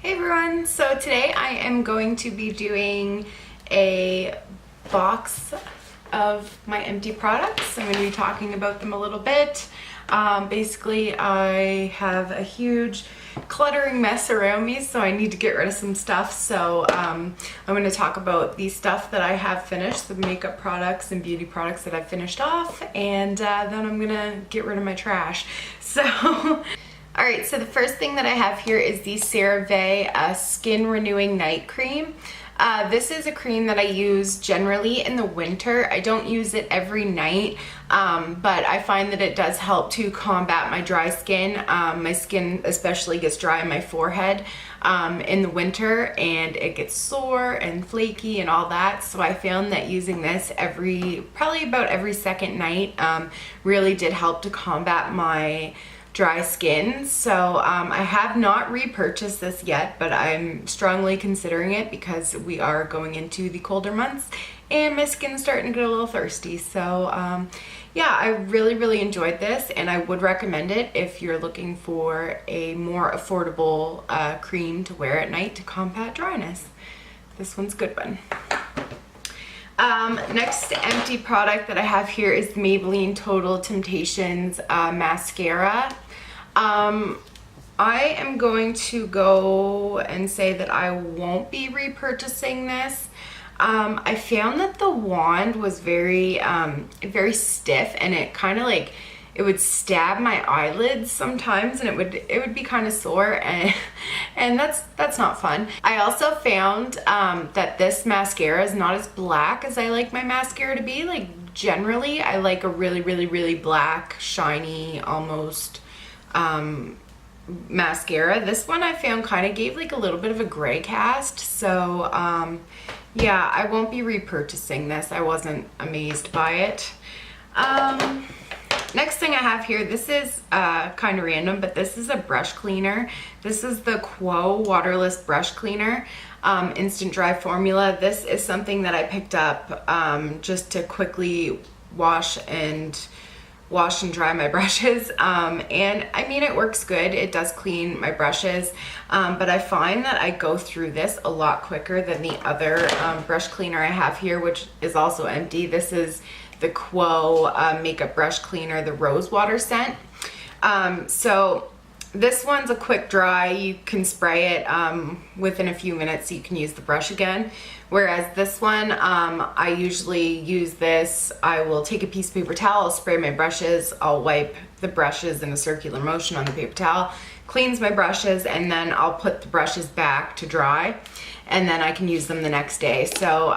Hey everyone, so today I am going to be doing a box of my empty products. I'm going to be talking about them a little bit. Basically, I have a huge cluttering mess around me, so I need to get rid of some stuff. So I'm going to talk about the stuff that I have finished, the makeup products and beauty products that I've finished off, and then I'm going to get rid of my trash. So alright, so the first thing that I have here is the CeraVe Skin Renewing Night Cream. This is a cream that I use generally in the winter. I don't use it every night, but I find that it does help to combat my dry skin. My skin especially gets dry on my forehead in the winter, and it gets sore and flaky and all that. So I found that using this probably about every second night really did help to combat my dry skin. So I have not repurchased this yet, but I'm strongly considering it because we are going into the colder months and my skin's starting to get a little thirsty. So yeah, I really enjoyed this, and I would recommend it if you're looking for a more affordable cream to wear at night to combat dryness. This one's a good one. Next empty product that I have here is the Maybelline Total Temptations mascara. I am going to go and say that I won't be repurchasing this. I found that the wand was very stiff, and it kind of like, it would stab my eyelids sometimes, and it would be kind of sore, and that's not fun. I also found that this mascara is not as black as I like my mascara to be. Like generally I like a really black, shiny, almost mascara. This one I found kind of gave like a little bit of a gray cast. So yeah, I won't be repurchasing this. I wasn't amazed by it. Next thing I have here, this is kind of random, but this is a brush cleaner. This is the Quo Waterless Brush Cleaner, Instant Dry Formula. This is something that I picked up just to quickly wash and dry my brushes, and I mean, it works good. It does clean my brushes, but I find that I go through this a lot quicker than the other brush cleaner I have here, which is also empty. This is the Quo makeup brush cleaner, the rose water scent. So this one's a quick dry. You can spray it within a few minutes, so you can use the brush again. Whereas this one, I usually use this, I will take a piece of paper towel, I'll spray my brushes, I'll wipe the brushes in a circular motion on the paper towel, cleans my brushes, and then I'll put the brushes back to dry, and then I can use them the next day. So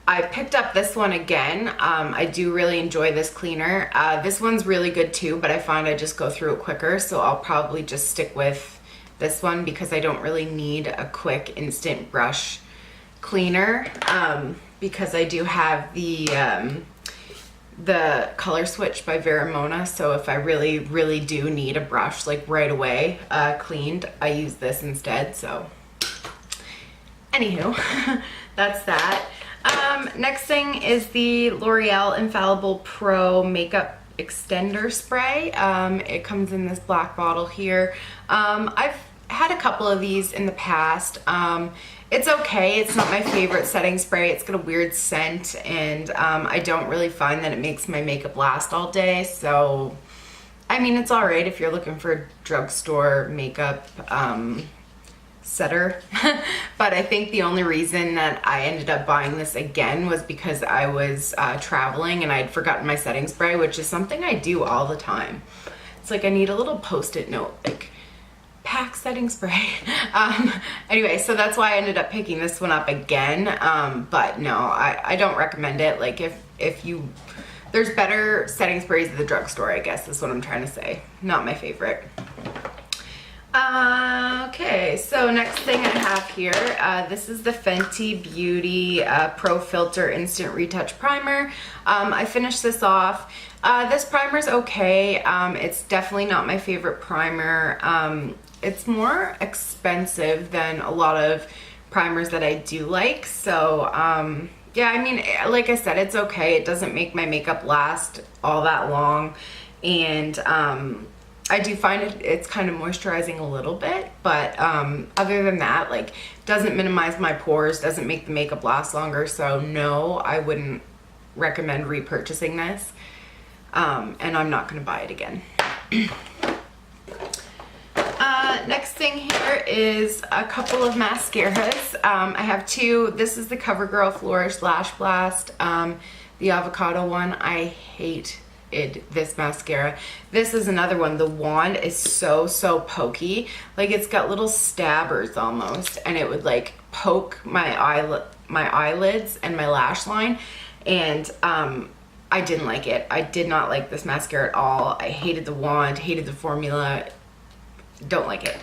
I picked up this one again. I do really enjoy this cleaner. This one's really good too, but I find I just go through it quicker, so I'll probably just stick with this one because I don't really need a quick instant brush cleaner, because I do have the Color Switch by Veramona. So if I really do need a brush like right away cleaned, I use this instead. So anywho, that's that. Next thing is the L'Oreal Infallible Pro Makeup Extender Spray. It comes in this black bottle here. I've had a couple of these in the past. It's okay. It's not my favorite setting spray. It's got a weird scent, and I don't really find that it makes my makeup last all day. So, I mean, it's alright if you're looking for a drugstore makeup setter. But I think the only reason that I ended up buying this again was because I was traveling and I'd forgotten my setting spray, which is something I do all the time. It's like I need a little post-it note, like, pack setting spray. Anyway, so that's why I ended up picking this one up again. But no, I don't recommend it. Like if you, there's better setting sprays at the drugstore, I guess is what I'm trying to say. Not my favorite. Okay, so next thing I have here, this is the Fenty Beauty Pro Filter Instant Retouch Primer. I finished this off. This primer's okay. It's definitely not my favorite primer. It's more expensive than a lot of primers that I do like. So, yeah, I mean, like I said, it's okay. It doesn't make my makeup last all that long. And I do find it's kind of moisturizing a little bit, but other than that, like, doesn't minimize my pores, doesn't make the makeup last longer. So no, I wouldn't recommend repurchasing this, and I'm not going to buy it again. Next thing here is a couple of mascaras. I have two. This is the CoverGirl Flourish Lash Blast, the avocado one. I hate this mascara. This is another one. The wand is so pokey. Like, it's got little stabbers almost, and it would like poke my eyelids and my lash line, and I didn't like it. I did not like this mascara at all. I hated the wand, hated the formula. Don't like it.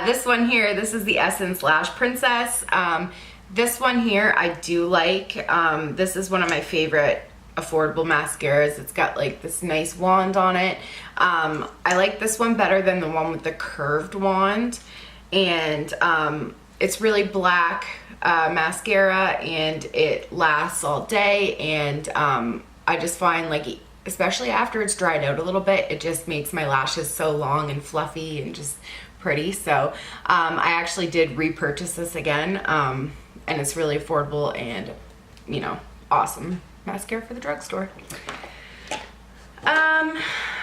This one here, this is the Essence Lash Princess. This one here I do like. This is one of my favorite affordable mascaras. It's got like this nice wand on it. I like this one better than the one with the curved wand, and it's really black mascara, and it lasts all day, and I just find, like, especially after it's dried out a little bit, it just makes my lashes so long and fluffy and just pretty. So I actually did repurchase this again, and it's really affordable and, you know, awesome mascara for the drugstore.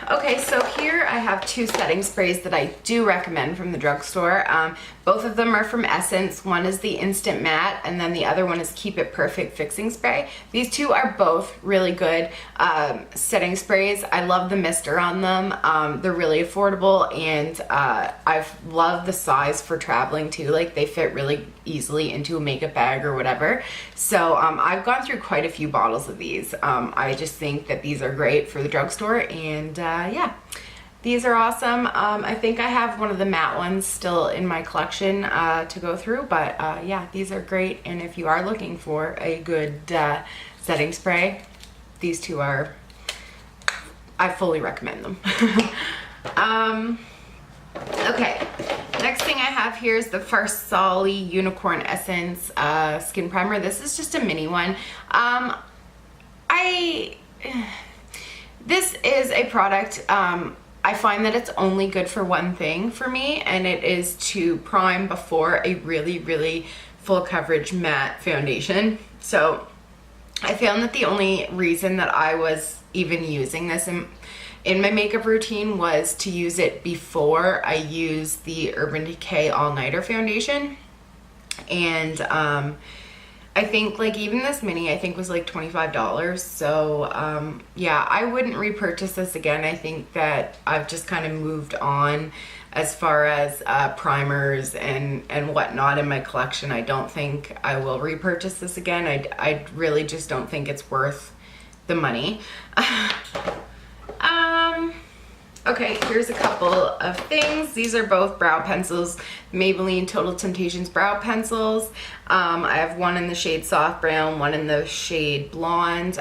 Okay, so here I have two setting sprays that I do recommend from the drugstore. Both of them are from Essence. One is the Instant Matte, and then the other one is Keep It Perfect Fixing Spray. These two are both really good setting sprays. I love the mister on them. They're really affordable, and I've loved the size for traveling too. Like, they fit really easily into a makeup bag or whatever. So I've gone through quite a few bottles of these. I just think that these are great for the drugstore, and yeah, these are awesome. I think I have one of the matte ones still in my collection to go through, but yeah, these are great. And if you are looking for a good setting spray, these two are, I fully recommend them. Okay, next thing I have here is the Farsali Unicorn Essence Skin Primer. This is just a mini one. This is a product, I find that it's only good for one thing for me, and it is to prime before a really full coverage matte foundation. So I found that the only reason that I was even using this in my makeup routine was to use it before I use the Urban Decay All Nighter foundation. And I think, like, even this mini I think was like $25. So yeah, I wouldn't repurchase this again. I think that I've just kind of moved on as far as primers and whatnot in my collection. I don't think I will repurchase this again. I really just don't think it's worth the money. Okay, here's a couple of things. These are both brow pencils, Maybelline Total Temptations brow pencils. I have one in the shade soft brown, one in the shade blonde.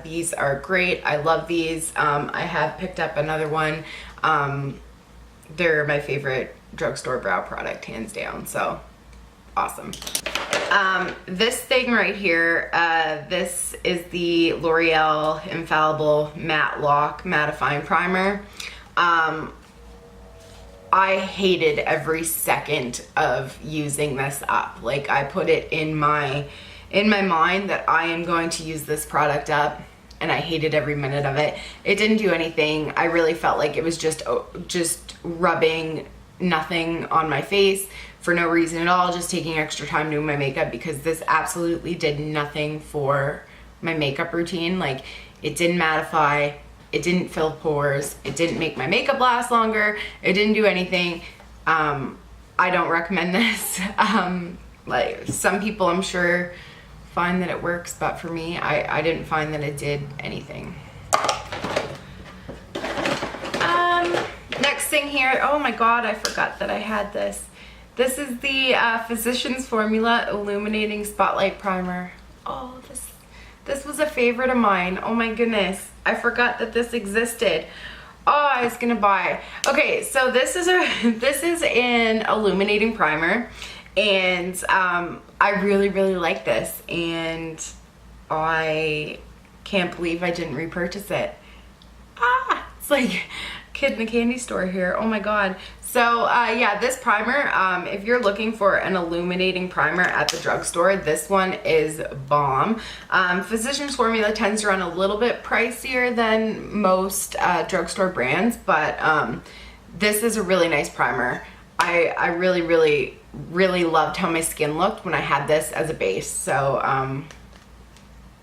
These are great. I love these. I have picked up another one. They're my favorite drugstore brow product, hands down. So awesome. This thing right here, this is the L'Oreal Infallible Matte Lock Mattifying Primer. I hated every second of using this up. Like, I put it in my mind that I am going to use this product up, and I hated every minute of it. It didn't do anything. I really felt like it was just rubbing nothing on my face for no reason at all, just taking extra time doing my makeup, because this absolutely did nothing for my makeup routine. Like, it didn't mattify, it didn't fill pores, it didn't make my makeup last longer, it didn't do anything. I don't recommend this. Like, some people I'm sure find that it works, but for me, I didn't find that it did anything. Next thing here, oh my god, I forgot that I had this. This is the Physicians Formula Illuminating Spotlight Primer. Oh, this was a favorite of mine. Oh my goodness, I forgot that this existed. Oh, I was gonna buy. Okay, so this is an illuminating primer, and I really like this, and I can't believe I didn't repurchase it. It's like, kid in a candy store here. Oh my god. So yeah, this primer, if you're looking for an illuminating primer at the drugstore, this one is bomb. Physicians Formula tends to run a little bit pricier than most drugstore brands, but this is a really nice primer. I really loved how my skin looked when I had this as a base. So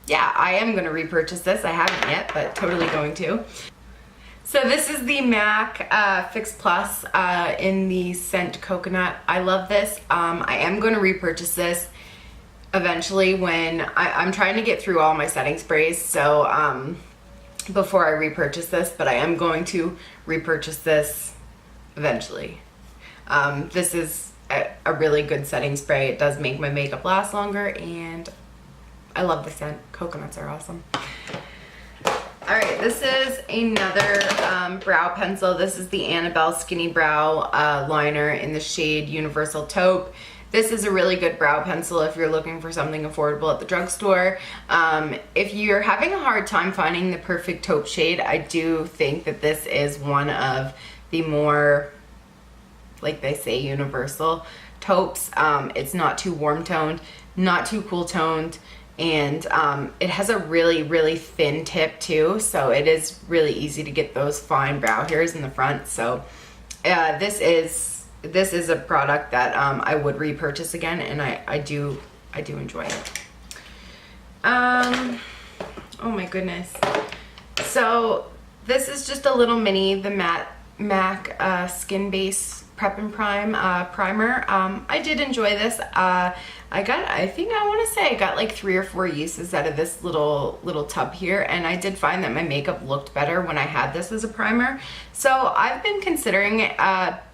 yeah, I am going to repurchase this. I haven't yet, but totally going to. So this is the MAC Fix Plus in the scent coconut. I love this. I am going to repurchase this eventually when I'm trying to get through all my setting sprays. So before I repurchase this, but I am going to repurchase this eventually. This is a really good setting spray. It does make my makeup last longer, and I love the scent. Coconuts are awesome. All right, this is another brow pencil. This is the Annabelle Skinny Brow liner in the shade Universal Taupe. This is a really good brow pencil if you're looking for something affordable at the drugstore. If you're having a hard time finding the perfect taupe shade, I do think that this is one of the more, like they say, universal taupes. It's not too warm toned, not too cool toned, and it has a really thin tip too, so it is really easy to get those fine brow hairs in the front. So this is a product that I would repurchase again, and I do enjoy it. Oh my goodness. So this is just a little mini, the MAC Skin Base Prep and Prime primer. I did enjoy this. I want to say I got like 3 or 4 uses out of this little tub here, and I did find that my makeup looked better when I had this as a primer. So I've been considering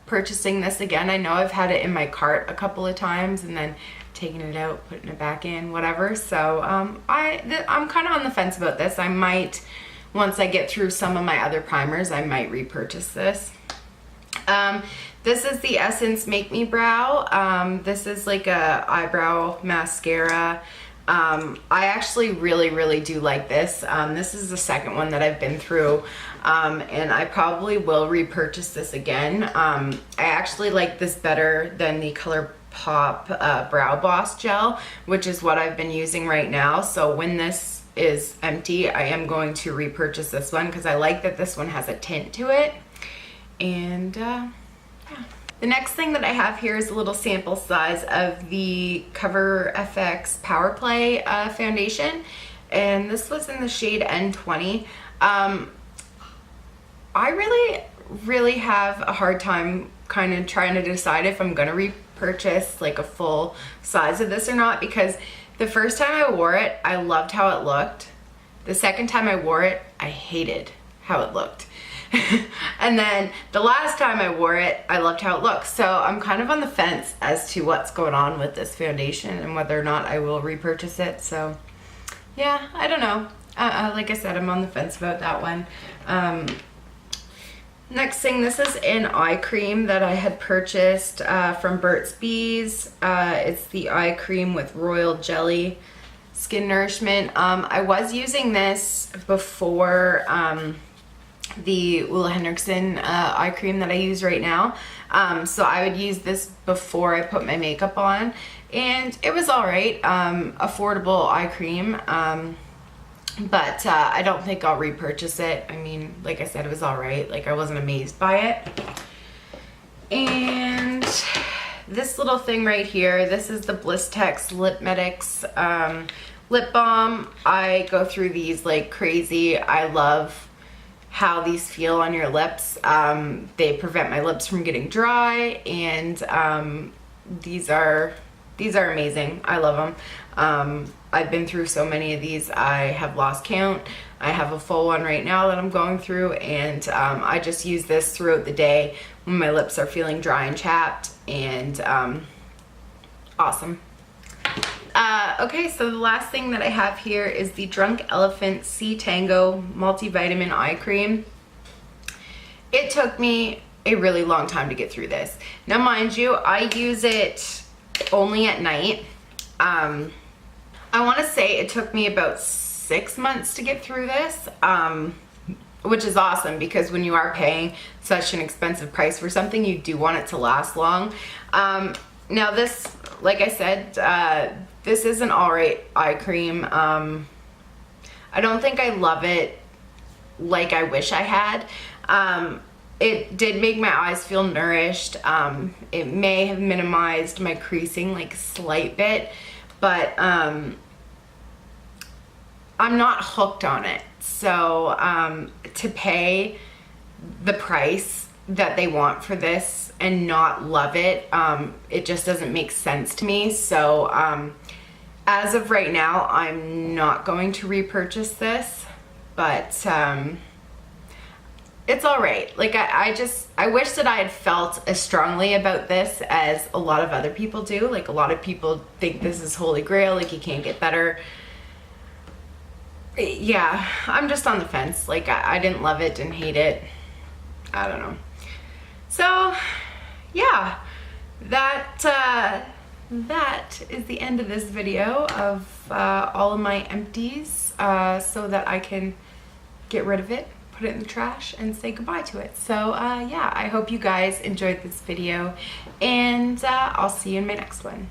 purchasing this again. I know I've had it in my cart a couple of times and then taking it out, putting it back in, whatever. So I'm kind of on the fence about this. I might, once I get through some of my other primers, I might repurchase this. This is the Essence Make Me Brow. This is like a eyebrow mascara. I actually really do like this. This is the second one that I've been through, and I probably will repurchase this again. I actually like this better than the ColourPop Brow Boss Gel, which is what I've been using right now. So when this is empty, I am going to repurchase this one because I like that this one has a tint to it. And yeah. The next thing that I have here is a little sample size of the Cover FX Power Play foundation, and this was in the shade N20. I really have a hard time kind of trying to decide if I'm gonna repurchase like a full size of this or not, because the first time I wore it, I loved how it looked. The second time I wore it, I hated how it looked. And then the last time I wore it, I loved how it looked. So I'm kind of on the fence as to what's going on with this foundation and whether or not I will repurchase it. So yeah, I don't know. Like I said, I'm on the fence about that one. Next thing, this is an eye cream that I had purchased from Burt's Bees. It's the eye cream with royal jelly skin nourishment. I was using this before the Ulla Henriksen eye cream that I use right now. So I would use this before I put my makeup on, and it was alright. Affordable eye cream, but I don't think I'll repurchase it. I mean, like I said, it was alright. Like, I wasn't amazed by it. And this little thing right here, this is the Blistex Lip Medics lip balm. I go through these like crazy. I love how these feel on your lips. They prevent my lips from getting dry, and these are amazing. I love them. I've been through so many of these, I have lost count. I have a full one right now that I'm going through, and I just use this throughout the day when my lips are feeling dry and chapped, and awesome. Okay, so the last thing that I have here is the Drunk Elephant C Tango Multivitamin Eye Cream. It took me a really long time to get through this. Now, mind you, I use it only at night. I want to say it took me about 6 months to get through this. which is awesome because when you are paying such an expensive price for something, you do want it to last long. Now this, like I said, this is an alright eye cream. I don't think I love it like I wish I had. It did make my eyes feel nourished. It may have minimized my creasing like a slight bit, but I'm not hooked on it. So to pay the price that they want for this and not love it, it just doesn't make sense to me. So as of right now, I'm not going to repurchase this, but it's all right. Like I wish that I had felt as strongly about this as a lot of other people do. Like a lot of people think this is holy grail, like you can't get better. Yeah, I'm just on the fence. Like I didn't love it, didn't hate it. I don't know. So yeah, that is the end of this video of all of my empties, so that I can get rid of it, put it in the trash, and say goodbye to it. So yeah, I hope you guys enjoyed this video, and I'll see you in my next one.